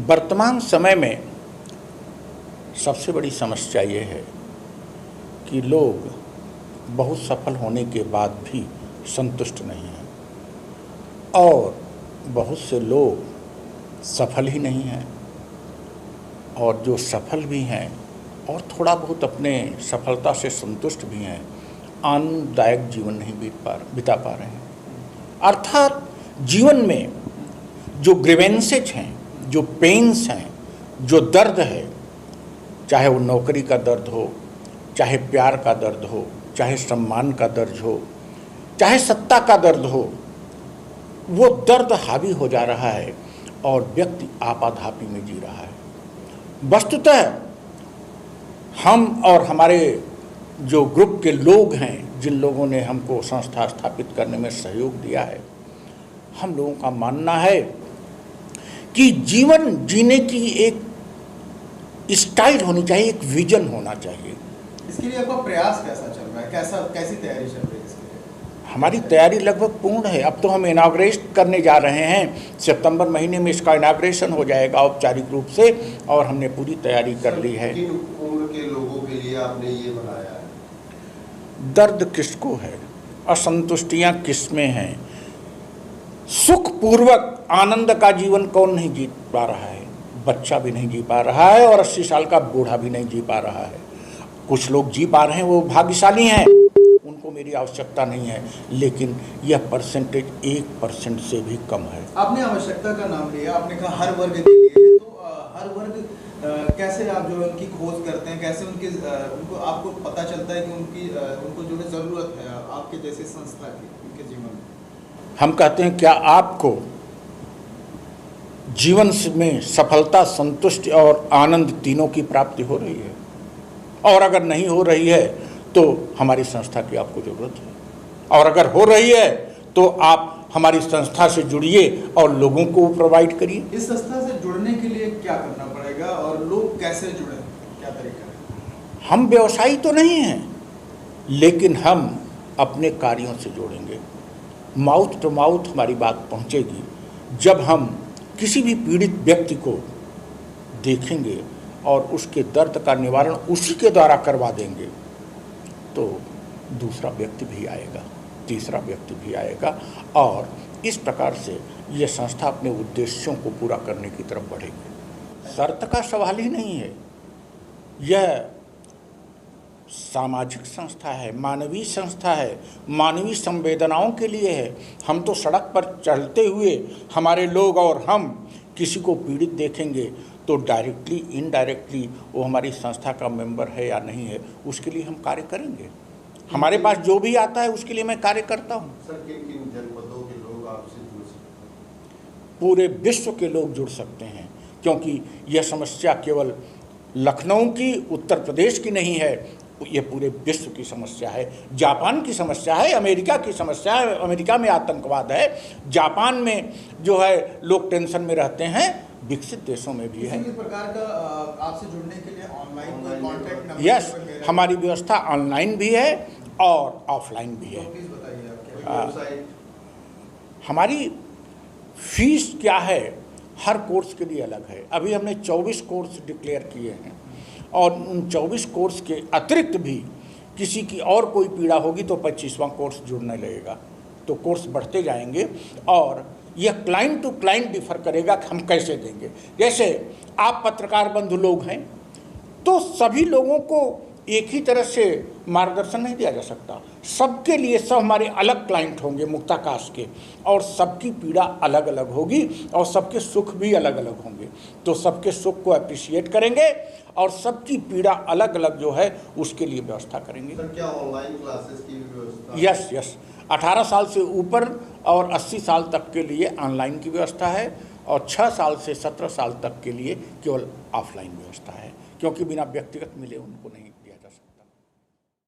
वर्तमान समय में सबसे बड़ी समस्या ये है कि लोग बहुत सफल होने के बाद भी संतुष्ट नहीं हैं और बहुत से लोग सफल ही नहीं हैं, और जो सफल भी हैं और थोड़ा बहुत अपने सफलता से संतुष्ट भी हैं, आनंददायक जीवन नहीं बिता पा रहे हैं। अर्थात जीवन में जो ग्रीवेंसेज हैं, जो पेन्स हैं, जो दर्द है, चाहे वो नौकरी का दर्द हो, चाहे प्यार का दर्द हो, चाहे सम्मान का दर्द हो, चाहे सत्ता का दर्द हो, वो दर्द हावी हो जा रहा है और व्यक्ति आपाधापी में जी रहा है। वस्तुतः हम और हमारे जो ग्रुप के लोग हैं, जिन लोगों ने हमको संस्था स्थापित करने में सहयोग दिया है, हम लोगों का मानना है कि जीवन जीने की एक स्टाइल होनी चाहिए, एक विजन होना चाहिए। इसके लिए आपका प्रयास कैसा चल रहा है, कैसी तैयारी चल रही है इसके लिए? हमारी तैयारी लगभग पूर्ण है। अब तो हम इनाग्रेट करने जा रहे हैं, सितंबर महीने में इसका इनाग्रेशन हो जाएगा औपचारिक रूप से, और हमने पूरी तैयारी कर ली है। किन उम्र के लोगों के लिए आपने ये बनाया है? दर्द किसको है, असंतुष्टियाँ किसमें हैं, सुखपूर्वक आनंद का जीवन कौन नहीं जी पा रहा है? बच्चा भी नहीं जी पा रहा है और 80 साल का बूढ़ा भी नहीं जी पा रहा है। कुछ लोग जी पा रहे हैं, वो भाग्यशाली हैं, उनको मेरी आवश्यकता नहीं है, लेकिन यह परसेंटेज 1% से भी कम है। आपने आवश्यकता का नाम लिया, आपने कहा हर वर्ग के लिए, तो हर वर्ग कैसे आप जो उनकी खोज करते हैं, कैसे उनको आपको पता चलता है कि उनको जो है ज़रूरत है आपके जैसे संस्था की उनके जीवन में? हम कहते हैं, क्या आपको जीवन में सफलता, संतुष्टि और आनंद तीनों की प्राप्ति हो रही है? और अगर नहीं हो रही है तो हमारी संस्था की आपको ज़रूरत है, और अगर हो रही है तो आप हमारी संस्था से जुड़िए और लोगों को प्रोवाइड करिए। इस संस्था से जुड़ने के लिए क्या करना पड़ेगा और लोग कैसे जुड़ें, क्या तरीका है? हम व्यवसायी तो नहीं हैं, लेकिन हम अपने कार्यों से जोड़ेंगे। माउथ टू माउथ हमारी बात पहुंचेगी। जब हम किसी भी पीड़ित व्यक्ति को देखेंगे और उसके दर्द का निवारण उसी के द्वारा करवा देंगे, तो दूसरा व्यक्ति भी आएगा, तीसरा व्यक्ति भी आएगा, और इस प्रकार से ये संस्था अपने उद्देश्यों को पूरा करने की तरफ बढ़ेगी। शर्त का सवाल ही नहीं है। यह सामाजिक संस्था है, मानवीय संस्था है, मानवीय संवेदनाओं के लिए है। हम तो सड़क पर चलते हुए हमारे लोग और हम किसी को पीड़ित देखेंगे तो डायरेक्टली इनडायरेक्टली वो हमारी संस्था का मेंबर है या नहीं है, उसके लिए हम कार्य करेंगे। हमारे पास जो भी आता है उसके लिए मैं कार्य करता हूँ। सर, किन जनपदों के लोग आपसे जुड़ सकते हैं? पूरे विश्व के लोग जुड़ सकते हैं, क्योंकि यह समस्या केवल लखनऊ की, उत्तर प्रदेश की नहीं है, ये पूरे विश्व की समस्या है। जापान की समस्या है, अमेरिका की समस्या है। अमेरिका में आतंकवाद है, जापान में जो है लोग टेंशन में रहते हैं, विकसित देशों में भी है। किसी भी प्रकार का आपसे जुड़ने के लिए ऑनलाइन कॉन्टैक्ट नंबर? यस, हमारी व्यवस्था ऑनलाइन भी है और ऑफलाइन भी है। तो प्लीज़ बताइए आप वेबसाइट? हमारी फीस क्या है, हर कोर्स के लिए अलग है। अभी हमने 24 कोर्स डिक्लेयर किए हैं, और उन 24 कोर्स के अतिरिक्त भी किसी की और कोई पीड़ा होगी तो 25वां कोर्स जुड़ने लगेगा। तो कोर्स बढ़ते जाएंगे और यह क्लाइंट टू क्लाइंट डिफर करेगा कि हम कैसे देंगे। जैसे आप पत्रकार बंधु लोग हैं, तो सभी लोगों को एक ही तरह से मार्गदर्शन नहीं दिया जा सकता। सबके लिए सब हमारे अलग क्लाइंट होंगे मुक्ताकाश के, और सबकी पीड़ा अलग अलग होगी और सबके सुख भी अलग अलग होंगे। तो सबके सुख को अप्रिशिएट करेंगे और सबकी पीड़ा अलग अलग जो है उसके लिए व्यवस्था करेंगे। सर, क्या ऑनलाइन क्लासेस की भी व्यवस्था? यस, 18 साल से ऊपर और 80 साल तक के लिए ऑनलाइन की व्यवस्था है, और 6 साल से 17 साल तक के लिए केवल ऑफलाइन व्यवस्था है, क्योंकि बिना व्यक्तिगत मिले उनको नहीं